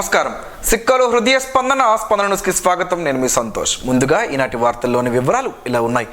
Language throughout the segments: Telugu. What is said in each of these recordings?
నమస్కారం. సిక్కలో హృదయ స్పందన న్యూస్కి స్వాగతం. నేను మీ సంతోష్. ముందుగా ఈనాటి వార్తల్లోని వివరాలు ఇలా ఉన్నాయి.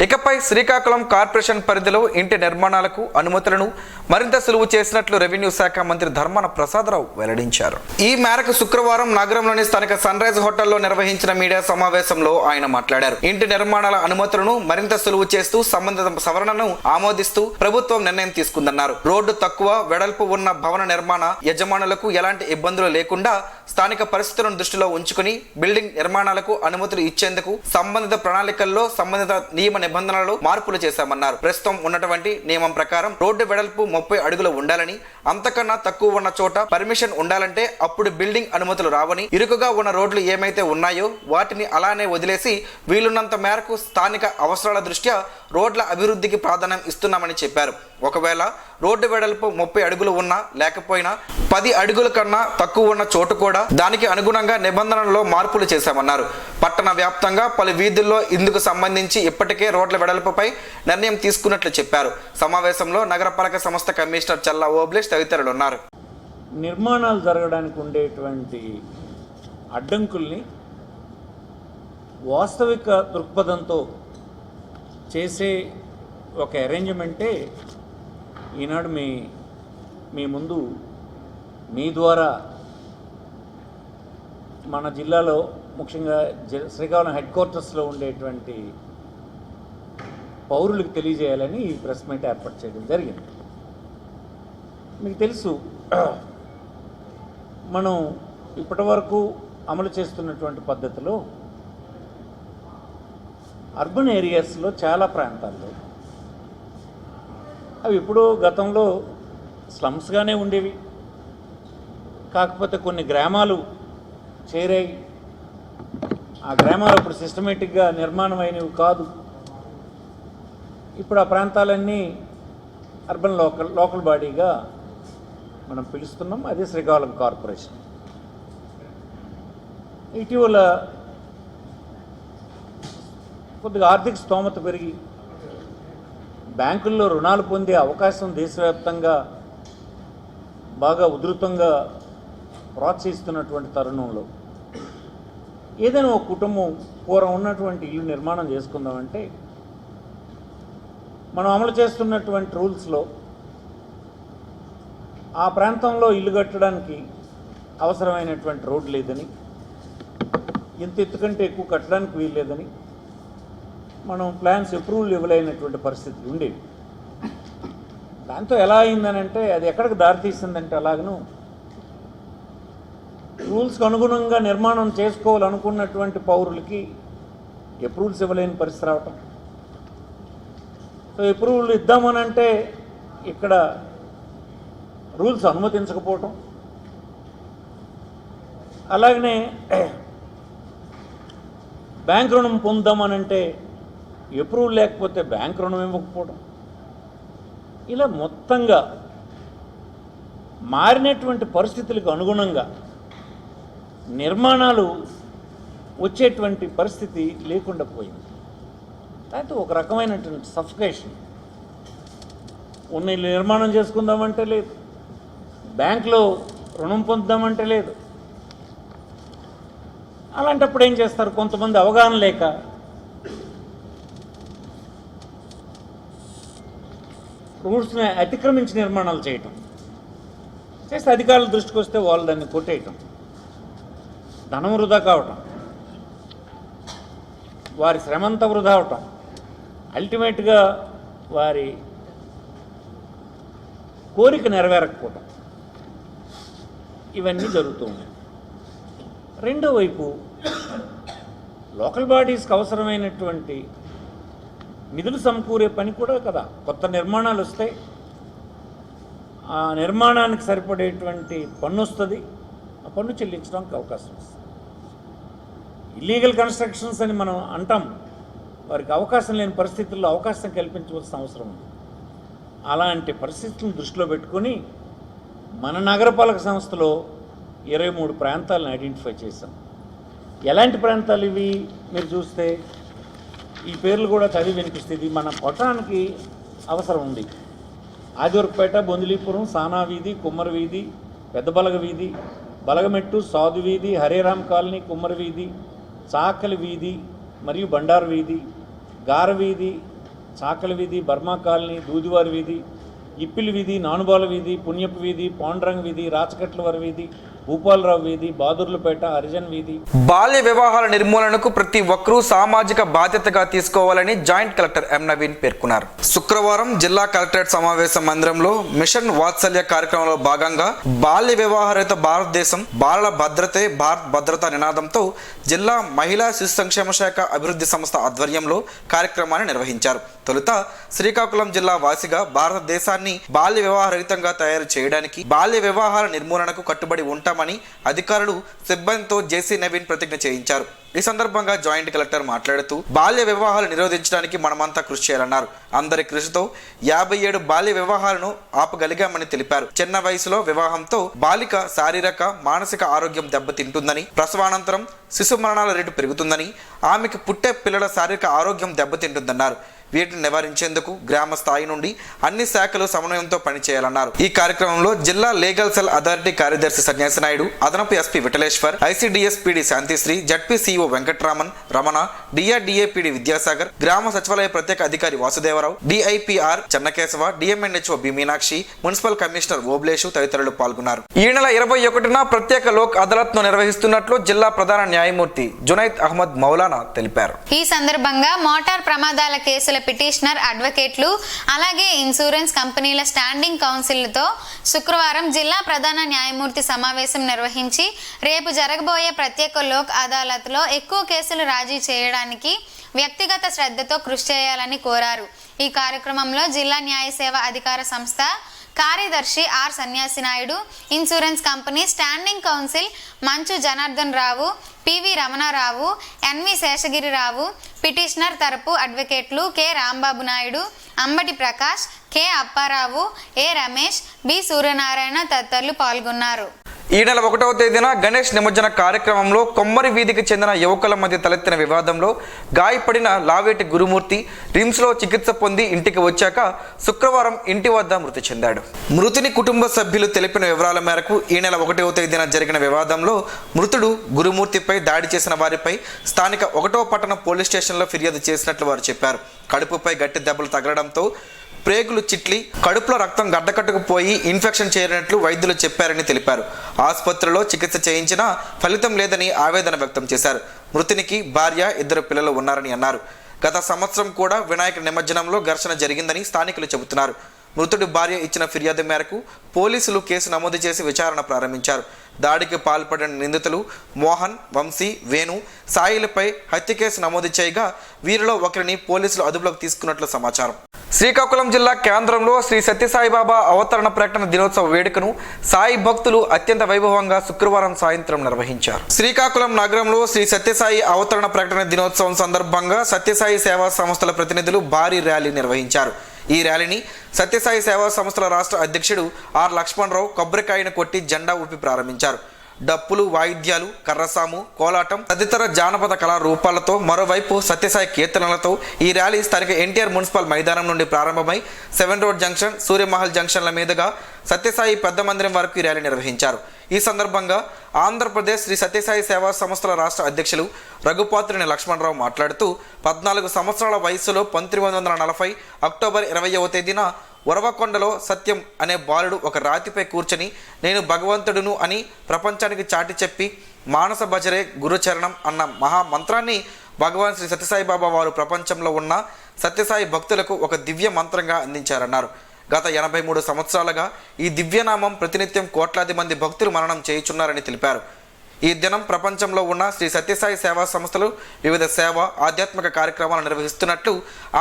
ఇకపై శ్రీకాకుళం కార్పొరేషన్ పరిధిలో ఇంటి నిర్మాణాలకు అనుమతులను మరింత సులువు చేసినట్లు రెవెన్యూ శాఖ మంత్రి ధర్మాన ప్రసాదరావు వెల్లడించారు. ఈ మేరకు శుక్రవారం నగరంలోని స్థానిక సన్ రైజ్ హోటల్లో నిర్వహించిన మీడియా సమావేశంలో ఆయన మాట్లాడారు. ఇంటి నిర్మాణాల అనుమతులను మరింత సులువు చేస్తూ సంబంధిత సవరణను ఆమోదిస్తూ ప్రభుత్వం నిర్ణయం తీసుకుందన్నారు. రోడ్డు తక్కువ వెడల్పు ఉన్న భవన నిర్మాణ యజమానులకు ఎలాంటి ఇబ్బందులు లేకుండా స్థానిక పరిస్థితులను దృష్టిలో ఉంచుకుని బిల్డింగ్ నిర్మాణాలకు అనుమతులు ఇచ్చేందుకు సంబంధిత ప్రణాళికల్లో సంబంధిత నియమ నిబంధనలు మార్పులు చేశామన్నారు. ప్రస్తుతం ఉన్నటువంటి నియమం ప్రకారం రోడ్డు వెడల్పు 30 అడుగులు ఉండాలని, అంతకన్నా తక్కువ ఉన్న చోట పర్మిషన్ ఉండాలంటే అప్పుడు బిల్డింగ్ అనుమతులు రావని, ఇరుకుగా ఉన్న రోడ్లు ఏమైతే ఉన్నాయో వాటిని అలానే వదిలేసి వీలున్నంత మేరకు స్థానిక అవసరాల దృష్ట్యా రోడ్ల అభివృద్ధికి ప్రాధాన్యం ఇస్తున్నామని చెప్పారు. ఒకవేళ రోడ్డు వెడల్పు 30 అడుగులు ఉన్నా లేకపోయినా 10 అడుగుల కన్నా తక్కువ ఉన్న చోటు కూడా దానికి అనుగుణంగా నిబంధనల్లో మార్పులు చేశామన్నారు. పట్టణ వ్యాప్తంగా పలు వీధుల్లో ఇందుకు సంబంధించి ఇప్పటికే రోడ్ల వెడల్పుపై నిర్ణయం తీసుకున్నట్లు చెప్పారు. సమావేశంలో నగరపాలక సంస్థ కమిషనర్ చల్లా ఓబ్లేష్ తదితరులు ఉన్నారు. నిర్మాణాలు జరగడానికి ఉండేటువంటి అడ్డంకుల్ని వాస్తవిక దృక్పథంతో చేసే ఒక అరేంజ్మెంటే ఈనాడు మీ ముందు మీ ద్వారా మన జిల్లాలో ముఖ్యంగా శ్రీకాకుళం హెడ్ క్వార్టర్స్లో ఉండేటువంటి పౌరులకు తెలియజేయాలని ఈ ప్రెస్ మీట్ ఏర్పాటు చేయడం జరిగింది. మీకు తెలుసు, మనం ఇప్పటి వరకు అమలు చేస్తున్నటువంటి పద్ధతిలో అర్బన్ ఏరియాస్లో చాలా ప్రాంతాల్లో అవి ఇప్పుడు గతంలో స్లమ్స్గానే ఉండేవి. కాకపోతే కొన్ని గ్రామాలు చేరాయి. ఆ గ్రామాలు ఇప్పుడు సిస్టమేటిక్గా నిర్మాణం అయినవి కాదు. ఇప్పుడు ఆ ప్రాంతాలన్నీ అర్బన్ లోకల్ బాడీగా మనం పిలుస్తున్నాం. అదే శ్రీకాకుళం కార్పొరేషన్. ఇటీవల కొద్దిగా ఆర్థిక స్తోమత పెరిగి బ్యాంకుల్లో రుణాలు పొందే అవకాశం దేశవ్యాప్తంగా బాగా ఉధృతంగా ప్రోత్సహిస్తున్నటువంటి తరుణంలో ఏదైనా ఒక కుటుంబం పూర్వం ఉన్నటువంటి ఇల్లు నిర్మాణం చేసుకుందామంటే మనం అమలు చేస్తున్నటువంటి రూల్స్లో ఆ ప్రాంతంలో ఇల్లు కట్టడానికి అవసరమైనటువంటి రోడ్ లేదని, ఇంత ఎత్తుకంటే ఎక్కువ కట్టడానికి వీల్లేదని మనం ప్లాన్స్ అప్రూవల్ ఇవ్వలేనటువంటి పరిస్థితులు ఉండేవి. దాంతో ఎలా అయిందనంటే అది ఎక్కడికి దారితీసిందంటే అలాగను రూల్స్కి అనుగుణంగా నిర్మాణం చేసుకోవాలనుకున్నటువంటి పౌరులకి అప్రూవల్స్ ఇవ్వలేని పరిస్థితి రావటం. సో అప్రూవల్ ఇద్దామనంటే ఇక్కడ రూల్స్ అనుమతించకపోవటం, అలాగనే బ్యాంక్ రుణం పొందామనంటే అప్రూవల్ లేకపోతే బ్యాంక్ రుణం ఇవ్వకపోవడం, ఇలా మొత్తంగా మారినటువంటి పరిస్థితులకు అనుగుణంగా నిర్మాణాలు వచ్చేటువంటి పరిస్థితి లేకుండా పోయింది. అయితే ఒక రకమైనటువంటి సఫికేషన్. ఉన్న ఇల్లు నిర్మాణం చేసుకుందామంటే లేదు, బ్యాంకులో రుణం పొందుదామంటే లేదు. అలాంటప్పుడు ఏం చేస్తారు, కొంతమంది అవగాహన లేక రూల్స్ని అతిక్రమించి నిర్మాణాలు చేయటం చేస్తే అధికారుల దృష్టికి వస్తే వాళ్ళు దాన్ని కొట్టేయటం, ధనం వృధా కావటం, వారి శ్రమంతా వృధా అవటం, అల్టిమేట్గా వారి కోరిక నెరవేరకపోవటం, ఇవన్నీ జరుగుతూ ఉన్నాయి. రెండో వైపు లోకల్ బాడీస్కి అవసరమైనటువంటి నిధులు సమకూరే పని కూడా కదా. కొత్త నిర్మాణాలు వస్తాయి, ఆ నిర్మాణానికి సరిపడేటువంటి పన్ను వస్తుంది, ఆ పన్ను చెల్లించడానికి అవకాశం వస్తుంది. ఇల్లీగల్ కన్స్ట్రక్షన్స్ అని మనం అంటాం, వారికి అవకాశం లేని పరిస్థితుల్లో అవకాశం కల్పించవలసిన అవసరం ఉంది. అలాంటి పరిస్థితులను దృష్టిలో పెట్టుకొని మన నగరపాలక సంస్థలో 23 ప్రాంతాలను ఐడెంటిఫై చేశాం. ఎలాంటి ప్రాంతాలు ఇవి మీరు చూస్తే ఈ పేర్లు కూడా చదివి వినిపిస్తుంది. మన పట్టణానికి అవసరం ఉంది. ఆదివరపేట, బొందిలీపురం, సానా వీధి, కుమ్మర వీధి, పెద్దబలగ వీధి, బలగమెట్టు, సాధు వీధి, హరేరామ్ కాలనీ, కుమ్మరి వీధి, చాకలి వీధి మరియు బండారు వీధి, గార వీధి, చాకలి వీధి, బర్మా కాలనీ, దూదివారి వీధి, ఇప్పిలి వీధి, నానుబాల వీధి, పుణ్యపు వీధి, పాండ్రంగ్ వీధి, రాచకట్లవారి వీధి, భూపాలరావు వీధి, బాదుర్లపేట, హరిజన్ వీధి. బాల్య వివాహాల నిర్మూలనకు ప్రతి ఒక్కరూ సామాజిక బాధ్యతగా తీసుకోవాలని జాయింట్ కలెక్టర్ ఎం నవీన్ పేర్కొన్నారు. శుక్రవారం జిల్లా కలెక్టరేట్ సమావేశ మందిరంలో మిషన్ వాత్సల్య కార్యక్రమంలో భాగంగా బాల్య వివాహరహిత భారతదేశం, బాలల భద్రతే భారత్ భద్రత నినాదంతో జిల్లా మహిళా శిశు సంక్షేమ శాఖ అభివృద్ధి సంస్థ ఆధ్వర్యంలో కార్యక్రమాన్ని నిర్వహించారు. తొలుత శ్రీకాకుళం జిల్లా వాసిగా భారతదేశాన్ని బాల్య వివాహరహితంగా తయారు చేయడానికి, బాల్య వివాహాల నిర్మూలనకు కట్టుబడి ఉంటామని అధికారులు సిబ్బందితో జేసీ నవీన్ ప్రతిజ్ఞ చేయించారు. ఈ సందర్భంగా జాయింట్ కలెక్టర్ మాట్లాడుతూ బాల్య వివాహాలు నిరోధించడానికి మనమంతా కృషి చేయాలన్నారు. అందరి కృషితో 57 బాల్య వివాహాలను ఆపగలిగామని తెలిపారు. చిన్న వయసులో వివాహంతో బాలిక శారీరక, మానసిక ఆరోగ్యం దెబ్బతింటుందని, ప్రసవానంతరం శిశు మరణాల రేటు పెరుగుతుందని, ఆమెకు పుట్టే పిల్లల శారీరక ఆరోగ్యం దెబ్బతింటుందన్నారు. వీటిని నివారించేందుకు గ్రామ స్థాయి నుండి అన్ని శాఖలు సమన్వయంతో పనిచేయాలన్నారు. ఈ కార్యక్రమంలో జిల్లా లీగల్ సెల్ అథారిటీ కార్యదర్శి సన్యాసి నాయుడు, అదనపు SP Vitaleshwar, ICDS PD Shantisri, ZP CEO Venkatraman, Ramana, DRDA PD Vidyasagar, గ్రామ సచివాలయ ప్రత్యేక అధికారి Vasudevarao, DIPR Chennakesava, DMNHO B Meenakshi, municipal commissioner Obulesu తదితరులు పాల్గొన్నారు. ఈ నెల 21న ప్రత్యేక లోక్ అదాలత్ ను నిర్వహిస్తున్నట్లు జిల్లా ప్రధాన న్యాయమూర్తి జునైద్ అహ్మద్ మౌలానా తెలిపారు. ఈ సందర్భంగా మోటార్ ప్రమాదాల కేసుల పిటిషనర్, అడ్వకేట్లు, అలాగే ఇన్సూరెన్స్ కంపెనీల స్టాండింగ్ కౌన్సిల్తో శుక్రవారం జిల్లా ప్రధాన న్యాయమూర్తి సమావేశం నిర్వహించి రేపు జరగబోయే ప్రత్యేక లోక్ అదాలత్లో ఎక్కువ కేసులు రాజీ చేయడానికి వ్యక్తిగత శ్రద్ధతో కృషి చేయాలని కోరారు. ఈ కార్యక్రమంలో జిల్లా న్యాయ సేవ అధికార సంస్థ కార్యదర్శి R Sanyasi Naidu, insurance company standing counsel Manchu Janardhan Rao, PV Ramanarao, NV Seshagirirao, petitioner తరపు అడ్వకేట్లు K Rambabu Naidu, Ambati Prakash, K Apparao, A Ramesh, B Suryanarayana తదితరులు పాల్గొన్నారు. ఈ నెల 1వ తేదీన గణేష్ నిమజ్జన కార్యక్రమంలో కొమ్మరి వీధికి చెందిన యువకుల మధ్య తలెత్తిన వివాదంలో గాయపడిన లావేటి గురుమూర్తి రిమ్స్లో చికిత్స పొంది ఇంటికి వచ్చాక శుక్రవారం ఇంటి వద్ద మృతి చెందాడు. మృతుని కుటుంబ సభ్యులు తెలిపిన వివరాల మేరకు ఈ నెల 1వ తేదీన జరిగిన వివాదంలో మృతుడు గురుమూర్తిపై దాడి చేసిన వారిపై స్థానిక 1వ పట్టణ పోలీస్ స్టేషన్లో ఫిర్యాదు చేసినట్లు వారు చెప్పారు. కడుపుపై గట్టి దెబ్బలు తగలడంతో ప్రేగులు చిట్లి కడుపులో రక్తం గడ్డకట్టుకుపోయి ఇన్ఫెక్షన్ చేరినట్లు వైద్యులు చెప్పారని తెలిపారు. ఆసుపత్రిలో చికిత్స చేయించినా ఫలితం లేదని ఆవేదన వ్యక్తం చేశారు. మృతునికి భార్య, 2 పిల్లలు ఉన్నారని అన్నారు. గత సంవత్సరం కూడా వినాయక నిమజ్జనంలో ఘర్షణ జరిగిందని స్థానికులు చెబుతున్నారు. మృతుడి భార్య ఇచ్చిన ఫిర్యాదు మేరకు పోలీసులు కేసు నమోదు చేసి విచారణ ప్రారంభించారు. దాడికి పాల్పడిన నిందితులు మోహన్, వంశీ, వేణు, సాయిలపై హత్య కేసు నమోదు చేయగా వీరిలో ఒకరిని పోలీసులు అదుపులోకి తీసుకున్నట్లు సమాచారం. శ్రీకాకుళం జిల్లా కేంద్రంలో శ్రీ సత్యసాయిబాబా అవతరణ ప్రకటన దినోత్సవ వేడుకను సాయి భక్తులు అత్యంత వైభవంగా శుక్రవారం సాయంత్రం నిర్వహించారు. శ్రీకాకుళం నగరంలో శ్రీ సత్యసాయి అవతరణ ప్రకటన దినోత్సవం సందర్భంగా సత్యసాయి సేవా సంస్థల ప్రతినిధులు భారీ ర్యాలీ నిర్వహించారు. ఈ ర్యాలీని సత్యసాయి సేవా సంస్థల రాష్ట్ర అధ్యక్షుడు ఆర్ లక్ష్మణరావు కొబ్బరికాయను కొట్టి జెండా ఊపి ప్రారంభించారు. డప్పులు, వాయిద్యాలు, కర్రసాము, కోలాటం తదితర జానపద కళా రూపాలతో, మరోవైపు సత్యసాయి కీర్తనలతో ఈ ర్యాలీ స్థానిక ఎన్టీఆర్ మున్సిపల్ మైదానం నుండి ప్రారంభమై 7 రోడ్ జంక్షన్, సూర్యమహల్ జంక్షన్ల మీదుగా సత్యసాయి పెద్ద మందిరం వరకు ఈ ర్యాలీ నిర్వహించారు. ఈ సందర్భంగా ఆంధ్రప్రదేశ్ శ్రీ సత్యసాయి సేవా సంస్థల రాష్ట్ర అధ్యక్షులు రఘుపాత్రిని లక్ష్మణరావు మాట్లాడుతూ 14 సంవత్సరాల వయసులో 1940 అక్టోబర్ 20వ తేదీన ఉరవకొండలో సత్యం అనే బాలుడు ఒక రాతిపై కూర్చొని నేను భగవంతుడును అని ప్రపంచానికి చాటి చెప్పి మానస భజరే గురుచరణం అన్న మహామంత్రాన్ని భగవాన్ శ్రీ సత్యసాయి బాబా వారు ప్రపంచంలో ఉన్న సత్యసాయి భక్తులకు ఒక దివ్య మంత్రంగా అందించారన్నారు. గత 83 సంవత్సరాలుగా ఈ దివ్యనామం ప్రతినిత్యం కోట్లాది మంది భక్తులు మననం చేయుచున్నారని తెలిపారు. ఈ దినం ప్రపంచంలో ఉన్న శ్రీ సత్యసాయి సేవా సంస్థలు వివిధ సేవ, ఆధ్యాత్మిక కార్యక్రమాలు నిర్వహిస్తున్నట్లు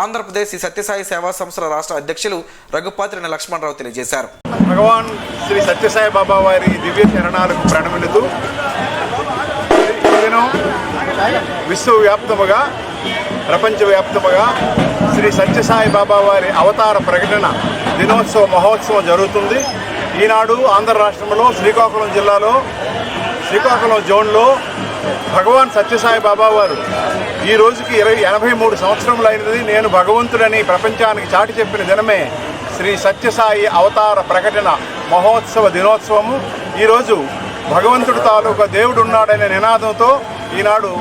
ఆంధ్రప్రదేశ్ శ్రీ సత్యసాయి సేవా సంస్థల రాష్ట్ర అధ్యక్షులు రఘుపాత్రిని లక్ష్మణరావు తెలియజేశారు. భగవాన్ శ్రీ సత్యసాయి బాబా వారి దివ్య చరణాలకు ప్రణమిలుతూ ఈ దినం విశ్వవ్యాప్తముగా, ప్రపంచవ్యాప్తముగా శ్రీ సత్యసాయి బాబా వారి అవతార ప్రకటన దినోత్సవ మహోత్సవం జరుగుతుంది. ఈనాడు ఆంధ్ర రాష్ట్రంలో శ్రీకాకుళం జిల్లాలో శ్రీకాకుళం జోన్లో భగవాన్ సత్యసాయి బాబా వారు ఈ రోజుకి 83 సంవత్సరములు అయినది. నేను భగవంతుడని ప్రపంచానికి చాటి చెప్పిన దినమే శ్రీ సత్యసాయి అవతార ప్రకటన మహోత్సవ దినోత్సవము. ఈరోజు భగవంతుడు తాలూకా దేవుడు ఉన్నాడనే నినాదంతో ఈనాడు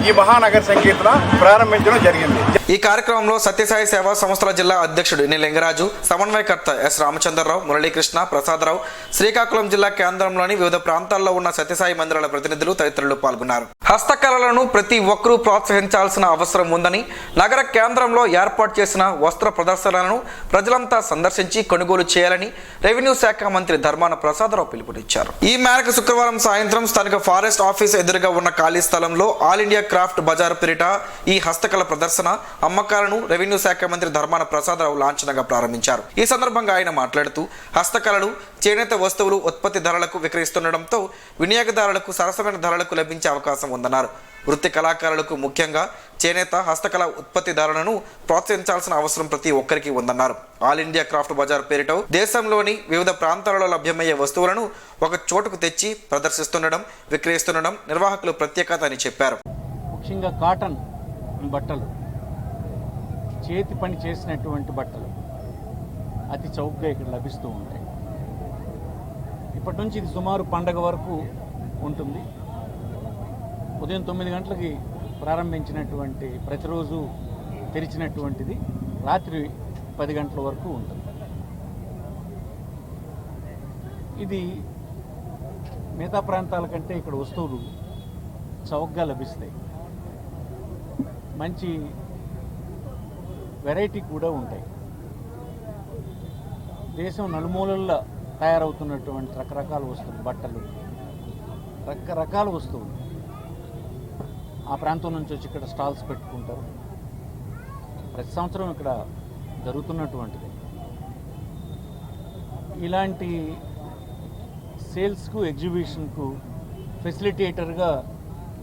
ఈ మహానగర సంకీర్తన ప్రారంభించడం జరిగింది. ఈ కార్యక్రమంలో సత్యసాయి సేవా సంస్థల జిల్లా అధ్యక్షుడు ని లింగరాజు, సమన్వయకర్త ఎస్ రామచంద్రరావు, మురళీకృష్ణ, ప్రసాదరావు, శ్రీకాకుళం జిల్లా కేంద్రంలోని వివిధ ప్రాంతాల్లో ఉన్న సత్యసాయి మందిరాల ప్రతినిధులు తదితరులు పాల్గొన్నారు. హస్తకళలను ప్రతి ఒక్కరూ ప్రోత్సహించాల్సిన అవసరం ఉందని, నగర కేంద్రంలో ఏర్పాటు చేసిన వస్త్ర ప్రదర్శనలను ప్రజలంతా సందర్శించి కొనుగోలు చేయాలని రెవెన్యూ శాఖ మంత్రి ధర్మాన ప్రసాదరావు పిలుపునిచ్చారు. ఈ మేరకు శుక్రవారం సాయంత్రం స్థానిక ఫారెస్ట్ ఆఫీస్ ఎదురుగా ఉన్న ఖాళీ స్థలంలో ఆల్ ఇండియా క్రాఫ్ట్ బజార్ పేరిట ఈ హస్తకళ ప్రదర్శన అమ్మకాలను రెవెన్యూ శాఖ మంత్రి ధర్మాన ప్రసాదరావు లాంఛనంగా ప్రారంభించారు. ఈ సందర్భంగా ఆయన మాట్లాడుతూ హస్తకళలు, చేనేత వస్తువులు ఉత్పత్తి ధరలకు విక్రయిస్తుండటంతో వినియోగదారులకు సరసమైన ధరలకు లభించే అవకాశం ఉందన్నారు. వృత్తి కళాకారులకు ముఖ్యంగా చేనేత, హస్తకళ ఉత్పత్తిదారులను ప్రోత్సహించాల్సిన అవసరం ప్రతి ఒక్కరికి ఉందన్నారు. ఆల్ ఇండియా క్రాఫ్ట్ బజార్ పేరిట దేశంలోని వివిధ ప్రాంతాలలో లభ్యమయ్యే వస్తువులను ఒక చోటుకు తెచ్చి ప్రదర్శిస్తుండడం, విక్రయిస్తుండడం నిర్వాహకులు ప్రత్యేకత అని చెప్పారు. ముఖ్యంగా కాటన్ బట్టలు, చేతి పని చేసినటువంటి బట్టలు అతి చౌకగా ఇక్కడ లభిస్తూ ఉంటాయి. ఇప్పటి నుంచి ఇది సుమారు పండగ వరకు ఉంటుంది. ఉదయం 9 గంటలకి ప్రారంభించినటువంటి, ప్రతిరోజు తెరిచినటువంటిది రాత్రి 10 గంటల వరకు ఉంటుంది. ఇది మిగతా ప్రాంతాల కంటే ఇక్కడ వస్తువులు చౌకగా లభిస్తాయి. మంచి వెరైటీ కూడా ఉంటాయి. దేశం నలుమూలల్లో తయారవుతున్నటువంటి రకరకాల వస్తువులు, బట్టలు, రకరకాల వస్తువులు ఆ ప్రాంతం నుంచి వచ్చి ఇక్కడ స్టాల్స్ పెట్టుకుంటారు. ప్రతి సంవత్సరం ఇక్కడ జరుగుతున్నటువంటిది. ఇలాంటి సేల్స్కు, ఎగ్జిబిషన్కు ఫెసిలిటేటర్గా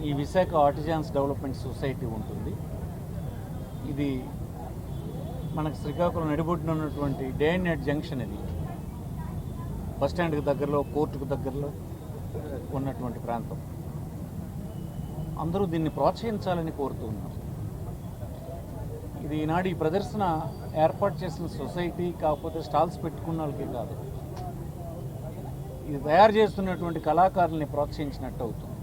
ఈ విశాఖ ఆర్టిజాన్స్ డెవలప్మెంట్ సొసైటీ ఉంటుంది. ఇది మనకు శ్రీకాకుళం నడిబొడ్డున ఉన్నటువంటి డే అండ్ నైట్ జంక్షన్. ఇది బస్టాండ్కి దగ్గరలో, కోర్టుకు దగ్గరలో ఉన్నటువంటి ప్రాంతం. అందరూ దీన్ని ప్రోత్సహించాలని కోరుతూ ఉన్నారు. ఇది ఈనాడు ఈ ప్రదర్శన ఏర్పాటు చేసిన సొసైటీ కాకపోతే స్టాల్స్ పెట్టుకున్న వాళ్ళకి కాదు, ఇది తయారు చేస్తున్నటువంటి కళాకారుల్ని ప్రోత్సహించినట్టు అవుతుంది.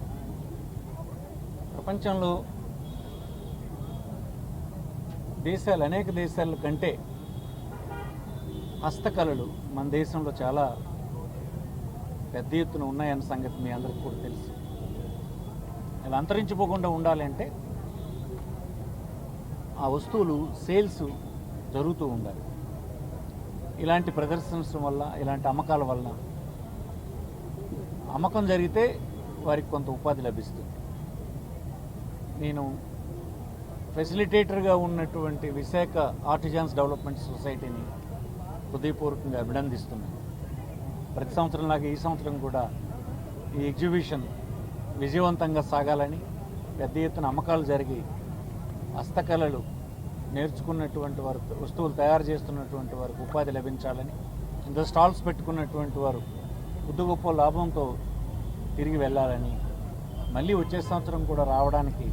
ప్రపంచంలో అనేక దేశాల కంటే హస్తకళలు మన దేశంలో చాలా పెద్ద ఎత్తున ఉన్నాయన్న సంగతి మీ అందరికీ కూడా తెలుసు. ఇలా అంతరించిపోకుండా ఉండాలంటే ఆ వస్తువులు సేల్స్ జరుగుతూ ఉండాలి. ఇలాంటి ప్రదర్శనల వల్ల, ఇలాంటి అమ్మకాల వల్ల అమ్మకం జరిగితే వారికి కొంత ఉపాధి లభిస్తుంది. నేను ఫెసిలిటేటర్గా ఉన్నటువంటి విశాఖ ఆర్టిజాన్స్ డెవలప్మెంట్ సొసైటీని హృదయపూర్వకంగా అభినందిస్తున్నాను. ప్రతి సంవత్సరం లాగా ఈ సంవత్సరం కూడా ఈ ఎగ్జిబిషన్ విజయవంతంగా సాగాలని, పెద్ద ఎత్తున అమ్మకాలు జరిగి హస్తకళలు నేర్చుకున్నటువంటి వారు, వస్తువులు తయారు చేస్తున్నటువంటి వారికి ఉపాధి లభించాలని, ఇంత స్టాల్స్ పెట్టుకున్నటువంటి వారు కొద్ది గొప్ప లాభంతో తిరిగి వెళ్ళాలని, మళ్ళీ వచ్చే సంవత్సరం కూడా రావడానికి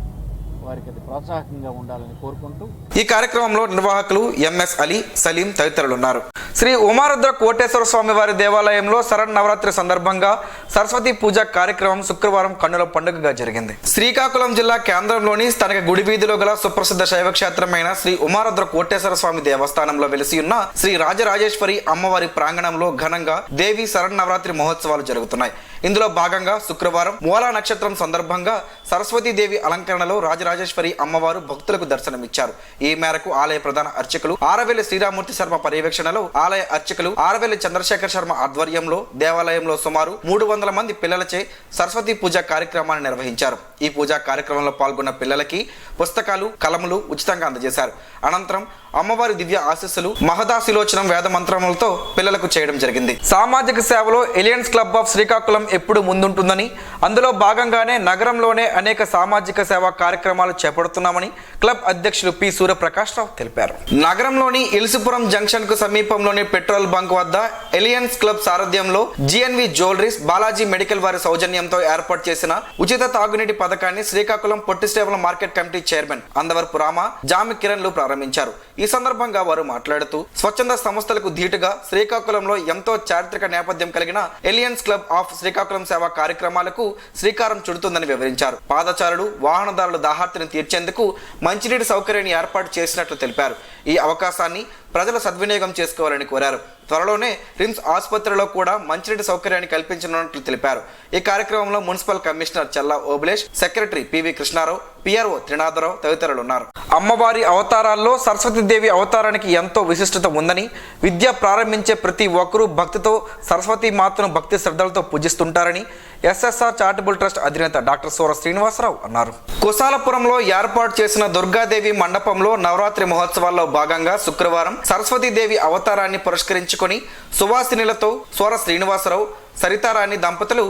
వారికి అది ప్రోత్సాహకంగా ఉండాలని కోరుకుంటూ ఈ కార్యక్రమంలో నిర్వాహకులు ఎంఎస్ అలీ, సలీం తదితరులు ఉన్నారు. శ్రీ ఉమారుద్ర కోటేశ్వర స్వామి వారి దేవాలయంలో శరన్నవరాత్రి సందర్భంగా సరస్వతి పూజ కార్యక్రమం శుక్రవారం కన్నుల పండుగగా జరిగింది. శ్రీకాకుళం జిల్లా కేంద్రంలోని స్థానిక గుడి వీధిలో గల సుప్రసిద్ధ శైవ క్షేత్రమైన శ్రీ ఉమారుద్ర కోటేశ్వర స్వామి దేవస్థానంలో వెలిసి ఉన్న శ్రీ రాజరాజేశ్వరి అమ్మవారి ప్రాంగణంలో ఘనంగా దేవి శరన్నవరాత్రి మహోత్సవాలు జరుగుతున్నాయి. ఇందులో భాగంగా శుక్రవారం మూలా నక్షత్రం సందర్భంగా సరస్వతీదేవి అలంకరణలో రాజరాజేశ్వరి అమ్మవారు భక్తులకు దర్శనమిచ్చారు. ఈ మేరకు ఆలయ ప్రధాన అర్చకులు ఆరవెల్లి శ్రీరామూర్తి శర్మ పర్యవేక్షణలో ఆలయ అర్చకులు ఆరవెల్లి చంద్రశేఖర్ శర్మ ఆధ్వర్యంలో దేవాలయంలో సుమారు 300 మంది పిల్లలచే సరస్వతి పూజ కార్యక్రమాన్ని నిర్వహించారు. ఈ పూజా కార్యక్రమంలో పాల్గొన్న పిల్లలకి పుస్తకాలు, కలములు ఉచితంగా అందజేశారు. అనంతరం అమ్మవారి దివ్య ఆశీస్సులు, మహదాశిలోచనం వేద మంత్రములతో పిల్లలకు చేయడం జరిగింది. సామాజిక సేవలో ఎలియన్స్ క్లబ్ ఆఫ్ శ్రీకాకుళం ఎప్పుడు ముందుంటుందని, అందులో భాగంగానే నగరంలోనే అనేక సామాజిక సేవా కార్యక్రమాలు చేపడుతున్నామని క్లబ్ అధ్యక్షులు పి సూర్యప్రకాష్ రావు తెలిపారు. నగరంలోని ఇల్సుపురం జంక్షన్ కు సమీపంలోని పెట్రోల్ బంక్ వద్ద ఎలియన్స్ క్లబ్ సారథ్యంలో జిఎన్వి జ్యువెలరీస్, బాలాజీ మెడికల్ వారి సౌజన్యంతో ఏర్పాటు చేసిన ఉచిత తాగునీటి పథకాన్ని శ్రీకాకుళం పొట్టిస్టేబుల్ market committee chairman Andavarapu Rama, Jami కిరణ్లు ప్రారంభించారు. ఈ ఈ సందర్భంగా వారు మాట్లాడుతూ స్వచ్ఛంద సంస్థలకు ధీటుగా శ్రీకాకుళంలో ఎంతో చారిత్రక నేపథ్యం కలిగిన ఎలియన్స్ క్లబ్ ఆఫ్ శ్రీకాకుళం సేవా కార్యక్రమాలకు శ్రీకారం చుడుతుందని వివరించారు. పాదచారులు, వాహనదారుల దాహార్తిని తీర్చేందుకు మంచినీటి సౌకర్యాన్ని ఏర్పాటు చేసినట్లు తెలిపారు. ఈ అవకాశాన్ని ప్రజలు సద్వినియోగం చేసుకోవాలని కోరారు. త్వరలోనే రిమ్స్ ఆసుపత్రిలో కూడా మంచినీటి సౌకర్యాన్ని కల్పించనున్నట్లు తెలిపారు. ఈ కార్యక్రమంలో municipal commissioner Challa Obulesh, secretary PV Krishnarao, PRO Trinadharao తదితరులు ఉన్నారు. అమ్మవారి అవతారాల్లో సరస్వతీదేవి అవతారానికి ఎంతో విశిష్టత ఉందని, విద్య ప్రారంభించే ప్రతి ఒక్కరూ భక్తితో సరస్వతీ మాతను భక్తి శ్రద్ధలతో పూజిస్తుంటారని ఎస్ఎస్ఆర్ చారిటబుల్ ట్రస్ట్ అధినేత డాక్టర్ సోర శ్రీనివాసరావు అన్నారు. కుశాలపురంలో ఏర్పాటు చేసిన దుర్గాదేవి మండపంలో నవరాత్రి మహోత్సవాల్లో భాగంగా శుక్రవారం సరస్వతీదేవి అవతారాన్ని పురస్కరించుకొని సువాసినులతో సోర శ్రీనివాసరావు, సరితారాణి దంపతులు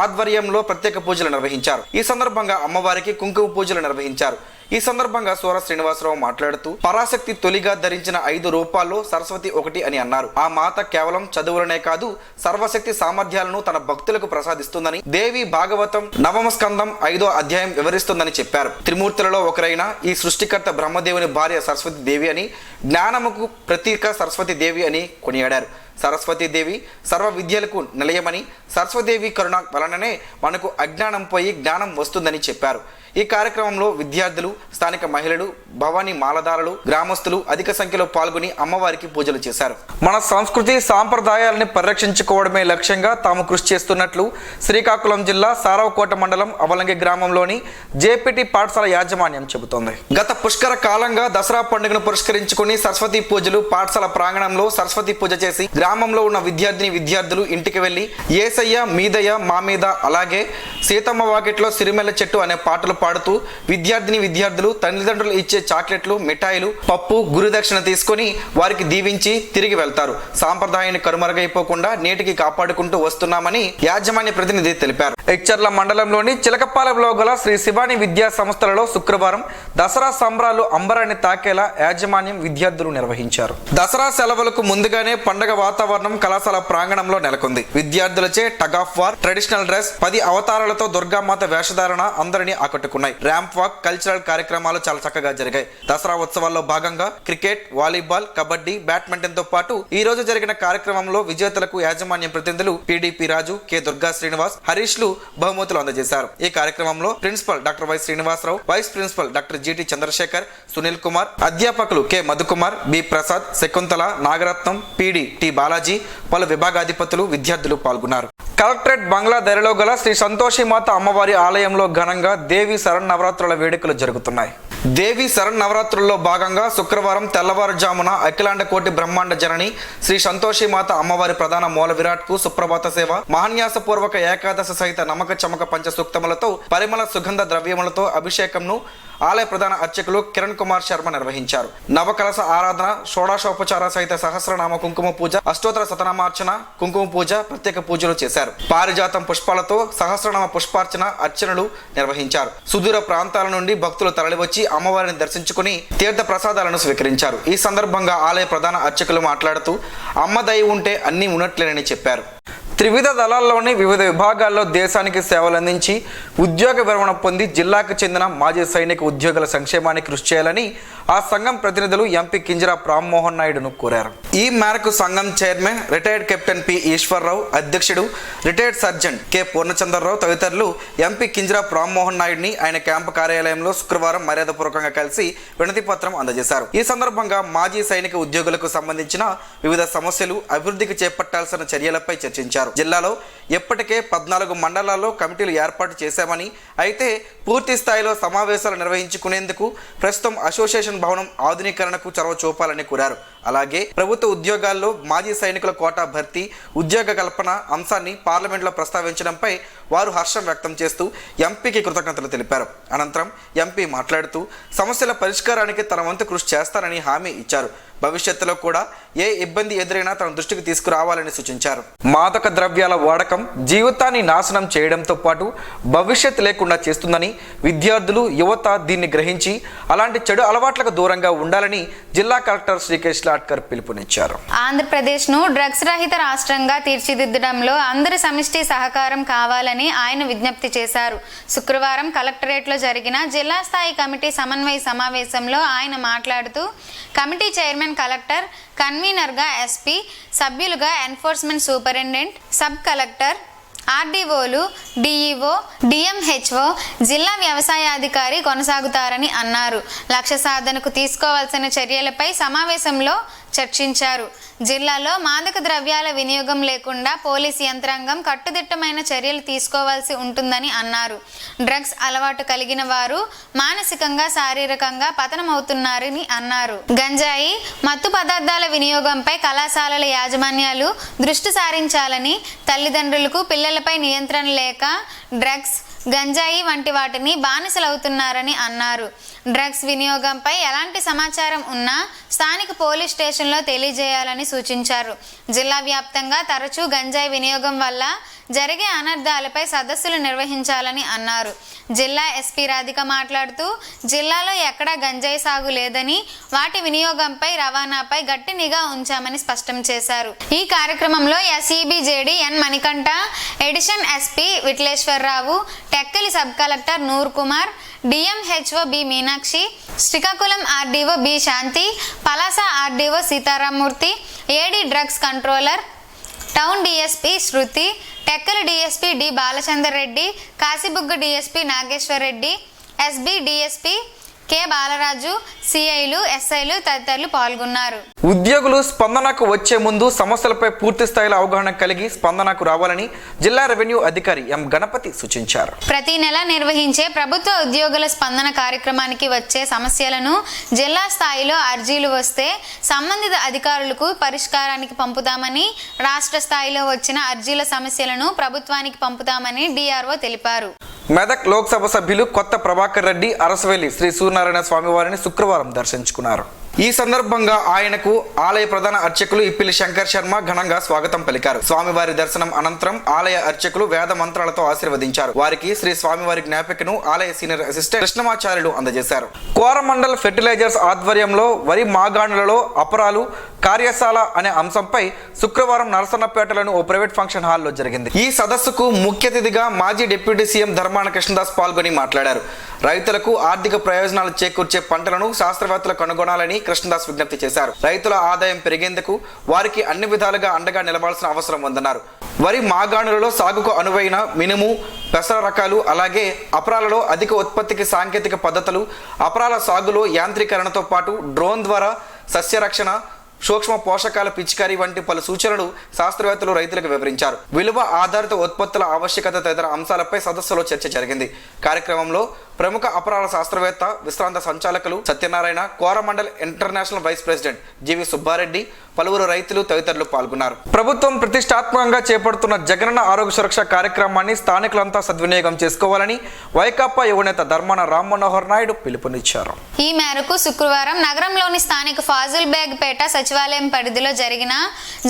ఆధ్వర్యంలో ప్రత్యేక పూజలు నిర్వహించారు. ఈ సందర్భంగా అమ్మవారికి కుంకుమ పూజలు నిర్వహించారు. ఈ సందర్భంగా సోర శ్రీనివాసరావు మాట్లాడుతూ పరాశక్తి తొలిగా ధరించిన 5 రూపాల్లో సరస్వతి ఒకటి అని అన్నారు. ఆ మాత కేవలం చదువులనే కాదు, సర్వశక్తి సామర్థ్యాలను తన భక్తులకు ప్రసాదిస్తుందని, దేవి భాగవతం 9వ స్కందం 5వ అధ్యాయం వివరిస్తుందని చెప్పారు. త్రిమూర్తులలో ఒకరైన ఈ సృష్టికర్త బ్రహ్మదేవుని భార్య సరస్వతి దేవి అని, జ్ఞానముకు ప్రతీక సరస్వతి దేవి అని కొనియాడారు. సరస్వతీదేవి సర్వ విద్యలకు నిలయమని, సరస్వతీదేవి కరుణ వలననే మనకు అజ్ఞానం పోయి జ్ఞానం వస్తుందని చెప్పారు. ఈ కార్యక్రమంలో విద్యార్థులు, స్థానిక మహిళలు, భవానీ మాలదారులు, గ్రామస్తులు అధిక సంఖ్యలో పాల్గొని అమ్మవారికి పూజలు చేశారు. మన సంస్కృతి సాంప్రదాయాలని పరిరక్షించుకోవడమే లక్ష్యంగా తాము కృషి చేస్తున్నట్లు శ్రీకాకుళం జిల్లా సారవకోట మండలం అవలంగి గ్రామంలోని జేపీటీ పాఠశాల యాజమాన్యం చెబుతోంది. గత పుష్కర కాలంగా దసరా పండుగను పురస్కరించుకుని సరస్వతి పూజలు పాఠశాల ప్రాంగణంలో సరస్వతి పూజ చేసి గ్రామంలో ఉన్న విద్యార్థులు ఇంటికి వెళ్లి ఏసయ్య మీదయ్య మా మీద, అలాగే సీతమ్మ వాకిట్లో సిరిమెల్ల చెట్టు అనే పాటలు పాడుతూ విద్యార్థులు తల్లిదండ్రులు ఇచ్చే చాక్లెట్లు, మిఠాయిలు, పప్పు, గురుదక్షిణ తీసుకొని వారికి దీవించి తిరిగి వెళ్తారు. సాంప్రదాయాన్ని కనుమరుగైపోకుండా నేటికి కాపాడుకుంటూ వస్తున్నామని యాజమాన్య ప్రతినిధి తెలిపారు. ఎచ్చర్ల మండలంలోని చిలకపాలెంలో గల శ్రీ శివాని విద్యా సంస్థలలో శుక్రవారం దసరా సంబరాలు అంబరాన్ని తాకేలా యాజమాన్యం విద్యార్థులు నిర్వహించారు. దసరా సెలవులకు ముందుగానే పండగ వాతావరణం కళాశాల ప్రాంగణంలో నెలకొంది. విద్యార్థులచే tug of war, traditional dress, 10 అవతారాలతో దుర్గామాత వేషధారణ అందరినీ ఆకట్టుకున్నాయి. ర్యాంప్ వాక్, కల్చరల్ కార్యక్రమాలు చాలా చక్కగా జరిగాయి. దసరా ఉత్సవాల్లో భాగంగా క్రికెట్, వాలీబాల్, కబడ్డీ, బ్యాడ్మింటన్ తో పాటు ఈ రోజు జరిగిన కార్యక్రమంలో విజేతలకు యాజమాన్యం ప్రతినిధులు పిడిపి రాజు, కె దుర్గా శ్రీనివాస్, హరీష్లు బహుమతులు అందజేశారు. ఈ కార్యక్రమంలో principal doctor Y Srinivasarao, vice principal doctor GT Chandrasekhar, Sunil Kumar, అధ్యాపకులు K Madhukumar, B Prasad, Shakuntala, Nagaratnam, PD T Balaji, పలు విభాగాధిపతులు, విద్యార్థులు పాల్గొన్నారు. కలెక్టరేట్ బంగ్లా ధరలో గల శ్రీ సంతోషిమాత అమ్మవారి ఆలయంలో ఘనంగా దేవి శరన్నవరాత్రుల వేడుకలు జరుగుతున్నాయి. దేవి శరన్నవరాత్రుల్లో భాగంగా శుక్రవారం తెల్లవారుజామున అఖిలాండ కోటి బ్రహ్మాండ జనని శ్రీ సంతోషిమాత అమ్మవారి ప్రధాన మూల విరాట్ కు సుప్రభాత సేవ, మహాన్యాసపూర్వక ఏకాదశ సహిత నమక చమక పంచ సూక్తములతో, పరిమళ సుగంధ ద్రవ్యములతో అభిషేకంను ఆలయ ప్రధాన అర్చకులు కిరణ్ కుమార్ శర్మ నిర్వహించారు. నవకలశ ఆరాధన, షోడాశోపచార సహిత సహస్రనామ కుంకుమ పూజ, అష్టోత్తర శతనామార్చన, కుంకుమ పూజ, ప్రత్యేక పూజలు చేశారు. పారిజాతం పుష్పాలతో సహస్రనామ పుష్పార్చన, అర్చనలు నిర్వహించారు. సుదూర ప్రాంతాల నుండి భక్తులు తరలివచ్చి అమ్మవారిని దర్శించుకుని తీర్థ ప్రసాదాలను స్వీకరించారు. ఈ సందర్భంగా ఆలయ ప్రధాన అర్చకులు మాట్లాడుతూ అమ్మ దయ ఉంటే అన్నీ ఉన్నట్లేనని చెప్పారు. త్రివిధ దళాల్లోని వివిధ విభాగాల్లో దేశానికి సేవలందించి ఉద్యోగ విరమణ పొంది జిల్లాకు చెందిన మాజీ సైనిక ఉద్యోగుల సంక్షేమానికి కృషి చేయాలని ఆ సంఘం ప్రతినిధులు ఎంపీ కింజరా రామ్మోహన్ నాయుడును కోరారు. ఈ మేరకు సంఘం chairman retired captain P Eswar Rao, అధ్యక్షుడు రిటైర్డ్ సర్జెంట్ కె పూర్ణచంద్రరావు తదితరులు ఎంపీ కింజరా రామ్మోహన్ నాయుడిని ఆయన క్యాంపు కార్యాలయంలో శుక్రవారం మర్యాదపూర్వకంగా కలిసి వినతి పత్రం అందజేశారు. ఈ సందర్భంగా మాజీ సైనిక ఉద్యోగులకు సంబంధించిన వివిధ సమస్యలు, అభివృద్ధికి చేపట్టాల్సిన చర్యలపై చర్చించారు. జిల్లాలో ఇప్పటికే 14 మండలాల్లో కమిటీలు ఏర్పాటు చేశామని, అయితే పూర్తి స్థాయిలో సమావేశాలు నిర్వహించుకునేందుకు ప్రస్తుతం అసోసియేషన్ భవనం ఆధునీకరణకు చొరవ చూపాలని కోరారు. అలాగే ప్రభుత్వ ఉద్యోగాల్లో మాజీ సైనికుల కోటా భర్తీ, ఉద్యోగ కల్పన అంశాన్ని పార్లమెంట్లో ప్రస్తావించడంపై వారు హర్షం వ్యక్తం చేస్తూ ఎంపీకి కృతజ్ఞతలు తెలిపారు. అనంతరం ఎంపీ మాట్లాడుతూ సమస్యల పరిష్కారానికి తన వంతు కృషి చేస్తానని హామీ ఇచ్చారు. భవిష్యత్తులో కూడా ఏ ఇబ్బంది ఎదురైనా తన దృష్టికి తీసుకురావాలని సూచించారు. మాదక ద్రవ్యాల వాడకం జీవితాన్ని నాశనం చేయడంతో పాటు భవిష్యత్తు లేకుండా చేస్తుందని, విద్యార్థులు యువత దీన్ని గ్రహించి అలాంటి చెడు అలవాట్లకు దూరంగా ఉండాలని జిల్లా కలెక్టర్ శ్రీకేశ్ లాట్కర్ పిలుపునిచ్చారు. ఆంధ్రప్రదేశ్ను డ్రగ్స్ రహిత రాష్ట్రంగా తీర్చిదిద్దడంలో అందరి సమిష్టి సహకారం కావాలని ఆయన విజ్ఞప్తి చేశారు. శుక్రవారం కలెక్టరేట్లో జరిగిన జిల్లా స్థాయి కమిటీ సమన్వయ సమావేశంలో ఆయన మాట్లాడుతూ కమిటీ చైర్మన్ కలెక్టర్, కన్వీనర్గా ఎస్పీ, సభ్యులుగా ఎన్ఫోర్స్మెంట్ సూపరింటెండెంట్, సబ్ కలెక్టర్, ఆర్డీఓలు, డిఈఓ, డిఎంహెచ్ఓ, జిల్లా వ్యవసాయాధికారి కొనసాగుతారని అన్నారు. లక్ష్య సాధనకు తీసుకోవాల్సిన చర్యలపై సమావేశంలో చర్చించారు. జిల్లాలో మాదక ద్రవ్యాల వినియోగం లేకుండా పోలీస్ యంత్రాంగం కట్టుదిట్టమైన చర్యలు తీసుకోవాల్సి ఉంటుందని అన్నారు. డ్రగ్స్ అలవాటు కలిగిన వారు మానసికంగా, శారీరకంగా పతనమవుతున్నారని అన్నారు. గంజాయి, మత్తు పదార్థాల వినియోగంపై కళాశాలల యాజమాన్యాలు దృష్టి సారించాలని, తల్లిదండ్రులకు పిల్లలపై నియంత్రణ లేక డ్రగ్స్, గంజాయి వంటి వాటిని బానిసలవుతున్నారని అన్నారు. డ్రగ్స్ వినియోగంపై ఎలాంటి సమాచారం ఉన్నా స్థానిక పోలీస్ స్టేషన్లో తెలియజేయాలని సూచించారు. జిల్లా వ్యాప్తంగా తరచూ గంజాయి వినియోగం వల్ల జరిగే అనర్థాలపై సదస్సులు నిర్వహించాలని అన్నారు. జిల్లా ఎస్పీ రాధిక మాట్లాడుతూ జిల్లాలో ఎక్కడా గంజాయి సాగు లేదని, వాటి వినియోగంపై, రవాణాపై గట్టి నిఘా ఉంచామని స్పష్టం చేశారు. ఈ కార్యక్రమంలో SEBJD N Manikanta, addition SP Vitleswararao, Tekkali sub collector Noor Kumar, DMHO B Meenakshi, Srikakulam RDO B Shanti, Palasa RDO Sitaramamurthy, AD drugs controller, town DSP Sruthi, Tekkali DSP D Balachander Reddy, Kasibugga DSP Nageswar Reddy, SB DSP K Balaraju, సిఐలు, ఎస్ఐలు తదితరులు పాల్గొన్నారు. ఉద్యోగులు స్పందనకు వచ్చే ముందు సమస్యలపై పూర్తి స్థాయిలో అవగాహన కలిగి స్పందనకు రావాలని జిల్లా రెవెన్యూ అధికారి ఎం గణపతి సూచించారు. ప్రతి నెల నిర్వహించే ప్రభుత్వ ఉద్యోగుల స్పందన కార్యక్రమానికి వచ్చే సమస్యలను జిల్లా స్థాయిలో అర్జీలు వస్తే సంబంధిత అధికారులకు పరిష్కారానికి పంపుతామని, రాష్ట్ర స్థాయిలో వచ్చిన అర్జీల సమస్యలను ప్రభుత్వానికి పంపుతామని డిఆర్ఓ తెలిపారు. మెదక్ లోక్సభ సభ్యులు కొత్త ప్రభాకర్ రెడ్డి అరసవెల్లి శ్రీ సూర్యనారాయణ స్వామివారిని శుక్రవారం దర్శించుకున్నారు. ఈ సందర్భంగా ఆయనకు ఆలయ ప్రధాన అర్చకులు ఇప్పిలి శంకర్ శర్మ ఘనంగా స్వాగతం పలికారు. స్వామివారి దర్శనం అనంతరం ఆలయ అర్చకులు వేద మంత్రాలతో ఆశీర్వదించారు. వారికి శ్రీ స్వామివారి జ్ఞాపికను ఆలయ సీనియర్ అసిస్టెంట్ కృష్ణమాచార్యులు అందజేశారు. కోరమండల్ ఫెర్టిలైజర్స్ ఆధ్వర్యంలో వరి మాగాణులలో అపరాలు కార్యశాల అనే అంశంపై శుక్రవారం నరసన్నపేటలోని ఓ ప్రైవేట్ ఫంక్షన్ హాల్లో జరిగింది. ఈ సదస్సుకు ముఖ్య అతిథిగా మాజీ డిప్యూటీ సీఎం ధర్మాన కృష్ణదాస్ పాల్గొని మాట్లాడారు. రైతులకు ఆర్థిక ప్రయోజనాలు చేకూర్చే పంటలను శాస్త్రవేత్తలు కనుగొనాలని కృష్ణదాస్ విజ్ఞప్తి చేశారు. రైతుల ఆదాయం పెరిగేందుకు వారికి అన్ని విధాలుగా అండగా నిలవాల్సిన అవసరం ఉందన్నారు. వరి మాగాణులలో సాగుకు అనువైన మినుము, పెసర రకాలు, అలాగే అపరాలలో అధిక ఉత్పత్తికి సాంకేతిక పద్ధతులు, అపరాల సాగులో యాంత్రీకరణతో పాటు డ్రోన్ ద్వారా సస్యరక్షణ, సూక్ష్మ పోషకాల పిచికారీ వంటి పలు సూచనలు శాస్త్రవేత్తలు రైతులకు వివరించారు. విలువ ఆధారిత ఉత్పత్తుల ఆవశ్యకత తదితర అంశాలపై సదస్సులో చర్చ జరిగింది. కార్యక్రమంలో ప్రముఖ అపరాల శాస్త్రవేత్త, విశ్రాంత సంచాలకులు Satyanarayana, Coromandel international vice president GV Subbareddy, పలువురు రైతులు తదితరులు పాల్గొన్నారు. ప్రభుత్వం ప్రతిష్టాత్మకంగా చేపడుతున్న జగనన్న ఆరోగ్య సురక్ష కార్యక్రమాన్ని స్థానికులంతా సద్వినియోగం చేసుకోవాలని వైకాపా యువనేత ధర్మాన రామ్ మనోహర్ నాయుడు పిలుపునిచ్చారు. ఈ మేరకు శుక్రవారం నగరంలోని స్థానిక ఫాజుల్ బేగ్ పేట సచివాలయం పరిధిలో జరిగిన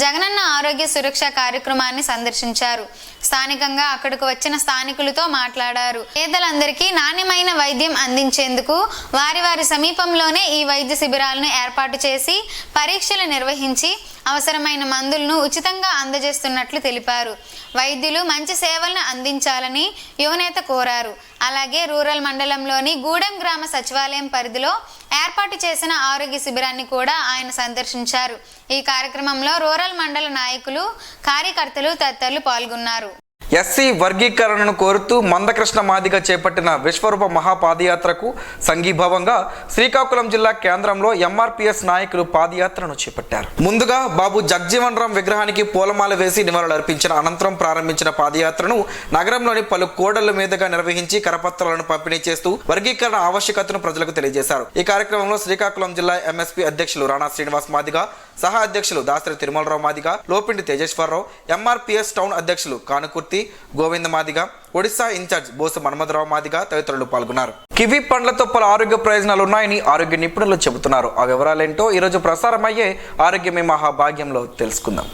జగనన్న ఆరోగ్య సురక్ష కార్యక్రమాన్ని సందర్శించారు. స్థానికంగా అక్కడకు వచ్చిన స్థానికులతో మాట్లాడారు. పేదలందరికీ నాణ్యమైన వైద్యం అందించేందుకు వారి సమీపంలోనే ఈ వైద్య శిబిరాలను ఏర్పాటు చేసి పరీక్షలు నిర్వహించి అవసరమైన మందులను ఉచితంగా అందజేస్తున్నట్లు తెలిపారు. వైద్యులు మంచి సేవలను అందించాలని యువనేత కోరారు. అలాగే రూరల్ మండలంలోని గూడెం గ్రామ సచివాలయం పరిధిలో ఏర్పాటు చేసిన ఆరోగ్య శిబిరాన్ని కూడా ఆయన సందర్శించారు. ఈ కార్యక్రమంలో రూరల్ మండల నాయకులు, కార్యకర్తలు తదితరులు పాల్గొన్నారు. ఎస్సీ వర్గీకరణను కోరుతూ మందకృష్ణ మాదిగ చేపట్టిన విశ్వరూప మహాపాదయాత్రకు సంఘీభావంగా శ్రీకాకుళం జిల్లా కేంద్రంలో ఎంఆర్పీఎస్ నాయకులు పాదయాత్రను చేపట్టారు. ముందుగా బాబు జగ్జీవన్ రామ్ విగ్రహానికి పూలమాల వేసి నివాళులర్పించిన అనంతరం ప్రారంభించిన పాదయాత్రను నగరంలోని పలు కూడళ్ల మీదుగా నిర్వహించి కరపత్రాలను పంపిణీ చేస్తూ వర్గీకరణ ఆవశ్యకతను ప్రజలకు తెలియజేశారు. ఈ కార్యక్రమంలో శ్రీకాకుళం జిల్లా ఎంఎస్పీ అధ్యక్షులు రాణా శ్రీనివాస్ మాదిగ, సహా అధ్యక్షులు దాసరి తిరుమలరావు మాదిగ, లోపిండి తేజేశ్వరరావు, ఎంఆర్పీఎస్ టౌన్ అధ్యక్షులు కానుకుర్తి, గోవింద మాదిగ, ఒడిశా ఇన్ఛార్జ్ బోసు మన్మథరావు మాదిగ తదితరులు పాల్గొన్నారు. కివీ పండ్లతో పలు ఆరోగ్య ప్రయోజనాలు ఉన్నాయని ఆరోగ్య నిపుణులు చెబుతున్నారు. ఆ వివరాలేంటో ఈరోజు ప్రసారమయ్యే ఆరోగ్యమే మహాభాగ్యంలో తెలుసుకుందాం.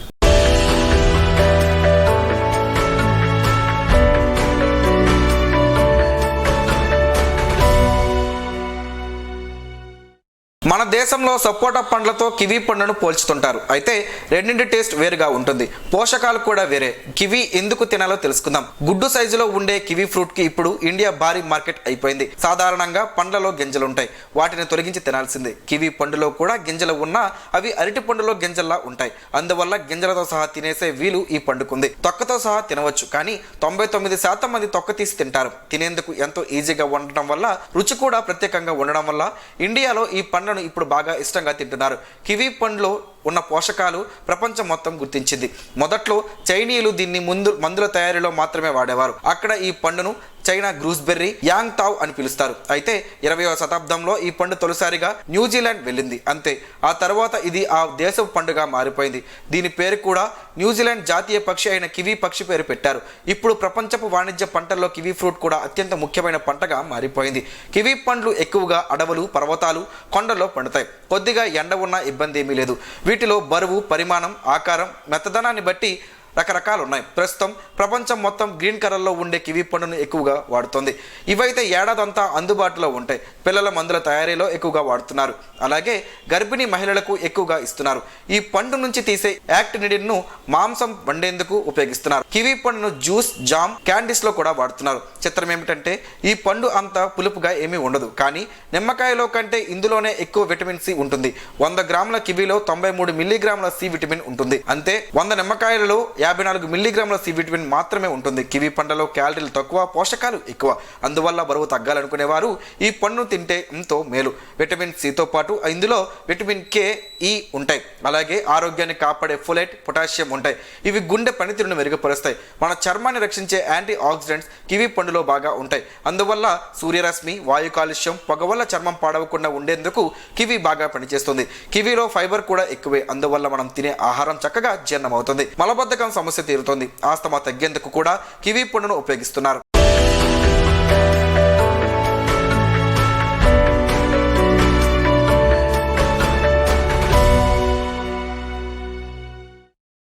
మన దేశంలో సపోటా పండ్లతో కివీ పండును పోల్చుతుంటారు. అయితే రెండింటి టేస్ట్ వేరుగా ఉంటుంది, పోషకాలు కూడా వేరే. కివీ ఎందుకు తినాలో తెలుసుకుందాం. గుడ్డు సైజులో ఉండే కివీ ఫ్రూట్ కి ఇప్పుడు ఇండియా భారీ మార్కెట్ అయిపోయింది. సాధారణంగా పండ్లలో గింజలుంటాయి, వాటిని తొలగించి తినాల్సిందే. కివీ పండులో కూడా గింజలు ఉన్నా అవి అరటి పండులో గింజల్లా ఉంటాయి. అందువల్ల గింజలతో సహా తినేసే వీలు ఈ పండుకుంది. తొక్కతో సహా తినవచ్చు, కానీ 99% మంది తొక్క తీసి తింటారు. తినేందుకు ఎంతో ఈజీగా ఉండటం వల్ల, రుచి కూడా ప్రత్యేకంగా ఉండడం వల్ల ఇండియాలో ఈ పండును ఇప్పుడు బాగా ఇష్టంగా తింటున్నారు. కివీ పండ్లో ఉన్న పోషకాలు ప్రపంచం మొత్తం గుర్తించింది. మొదట్లో చైనీయులు దీన్ని మందుల తయారీలో మాత్రమే వాడేవారు. అక్కడ ఈ పండును చైనా గ్రూస్బెర్రీ, యాంగ్ తావ్ అని పిలుస్తారు. అయితే 20వ శతాబ్దంలో ఈ పండు తొలిసారిగా న్యూజిలాండ్ వెళ్ళింది. అంతే, ఆ తర్వాత ఇది ఆ దేశపు పండుగ మారిపోయింది. దీని పేరు కూడా న్యూజిలాండ్ జాతీయ పక్షి అయిన కివీ పక్షి పేరు పెట్టారు. ఇప్పుడు ప్రపంచపు వాణిజ్య పంటల్లో కివీ ఫ్రూట్ కూడా అత్యంత ముఖ్యమైన పంటగా మారిపోయింది. కివీ పండ్లు ఎక్కువగా అడవులు, పర్వతాలు, కొండల్లో పండుతాయి. కొద్దిగా ఎండ ఉన్నా ఇబ్బంది ఏమీ లేదు. వీటిలో బరువు, పరిమాణం, ఆకారం, మెత్తదనాన్ని బట్టి రకరకాలు ఉన్నాయి. ప్రస్తుతం ప్రపంచం మొత్తం గ్రీన్ కలర్లో ఉండే కివీ పండును ఎక్కువగా వాడుతుంది. ఇవైతే ఏడాదంతా అందుబాటులో ఉంటాయి. పిల్లల మందుల తయారీలో ఎక్కువగా వాడుతున్నారు. అలాగే గర్భిణీ మహిళలకు ఎక్కువగా ఇస్తున్నారు. ఈ పండు నుంచి తీసే యాక్టినిడిన్ను మాంసం వండేందుకు ఉపయోగిస్తున్నారు. కివీ పండును జ్యూస్, జామ్, క్యాండీస్ లో కూడా వాడుతున్నారు. చిత్రం ఏమిటంటే ఈ పండు అంత పులుపుగా ఏమీ ఉండదు, కానీ నిమ్మకాయలో కంటే ఇందులోనే ఎక్కువ విటమిన్ సి ఉంటుంది. 100 గ్రాముల కివీలో 93 మిల్లీగ్రాముల సి విటమిన్ ఉంటుంది. అంతే, 100 నిమ్మకాయలలో 54 మిల్లీగ్రాముల సి విటమిన్ మాత్రమే ఉంటుంది. కివీ పండ్లలో క్యాలరీలు తక్కువ, పోషకాలు ఎక్కువ. అందువల్ల బరువు తగ్గాలనుకునేవారు ఈ పండును తింటే ఎంతో మేలు. విటమిన్ సితో పాటు ఇందులో విటమిన్ కే, ఈ ఉంటాయి. అలాగే ఆరోగ్యాన్ని కాపాడే ఫోలేట్, పొటాషియం ఉంటాయి. ఇవి గుండె పనితీరును మెరుగుపరుస్తాయి. మన చర్మాన్ని రక్షించే యాంటీ ఆక్సిడెంట్స్ కివీ పండులో బాగా ఉంటాయి. అందువల్ల సూర్యరశ్మి, వాయు కాలుష్యం, పొగ వల్ల చర్మం పాడవకుండా ఉండేందుకు కివీ బాగా పనిచేస్తుంది. కివీలో ఫైబర్ కూడా ఎక్కువే. అందువల్ల మనం తినే ఆహారం చక్కగా జీర్ణమవుతుంది. మలబద్ధకం సమస్య తీరుతుంది. ఆస్తమా తగ్గేందుకు కూడా కివీ పండును ఉపయోగిస్తున్నారు.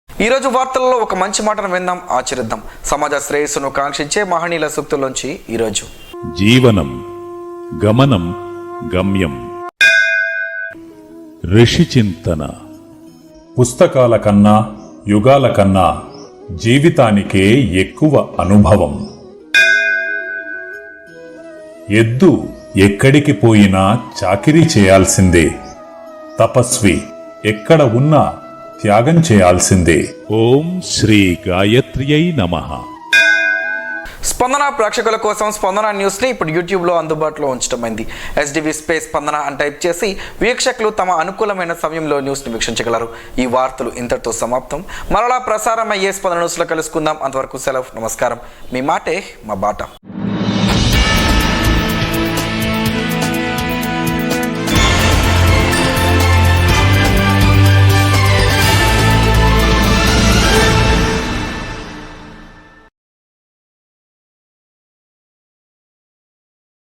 ఈరోజు వార్తల్లో ఒక మంచి మాటను విందాం, ఆచరిద్దాం. సమాజ శ్రేయస్సును కాంక్షించే మహనీయుల సూక్తుల్లోంచి ఈరోజు. జీవనం గమనం గమ్యం. ఋషి చింతన. పుస్తకాల కన్నా, యుగాల కన్నా జీవితానికే ఎక్కువ అనుభవం. ఎద్దు ఎక్కడికి పోయినా చాకిరీ చేయాల్సిందే. తపస్వి ఎక్కడ ఉన్నా త్యాగం చేయాల్సిందే. ఓం శ్రీ గాయత్ర్యై నమః. స్పందన ప్రేక్షకుల కోసం స్పందన న్యూస్ ని ఇప్పుడు యూట్యూబ్లో అందుబాటులో ఉంచడమైంది. SDV స్పేస్ స్పందన అని టైప్ చేసి వీక్షకులు తమ అనుకూలమైన సమయంలో న్యూస్ ని వీక్షించగలరు. ఈ వార్తలు ఇంతటితో సమాప్తం. మరలా ప్రసారం అయ్యే స్పందన న్యూస్ లో కలుసుకుందాం. అంతవరకు సెలవు, నమస్కారం. మీ మాటే మా బాట.